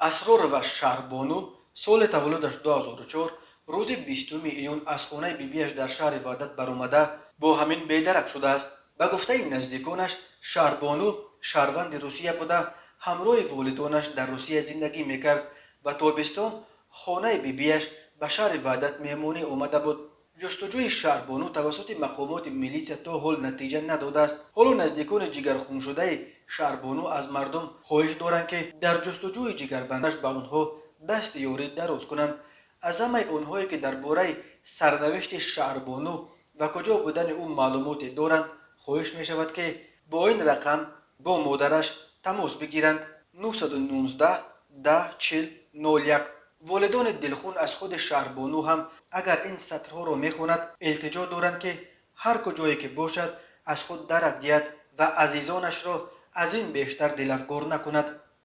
اسرار و شهربانو سال تولدش 2004 روز 20 ایون از خانه بیبیش در شهر وادت برآمده با همین بیدرک شده است. به گفته نزدیکانش شهربانو شهروند روسیه بوده، همراه والدانش در روسیه زندگی میکرد و تابستان خانه بیبیش به شهر وادت مهمانی آمده بود. جستجوی شهربانو توسط مقامات میلیسیا تا حال نتیجه نداده است. حالا نزدیکان جگرخون شده شهربانو از مردم خواهش دارند که در جستجوی جگربندش به آنها دست یاری دراز کنند. از همه آنهایی که درباره سرنوشت شهربانو و کجا بودن او معلومات دارند خواهش می شود که با این رقم با مادرش تماس بگیرند. 919 10 40 01. والدان دلخون از خود شهربانو هم اگر این سطرها را میخواند التجا دارند که هر کجایی که باشد از خود درک دهد و عزیزانش را از این بیشتر دلافگار نکند.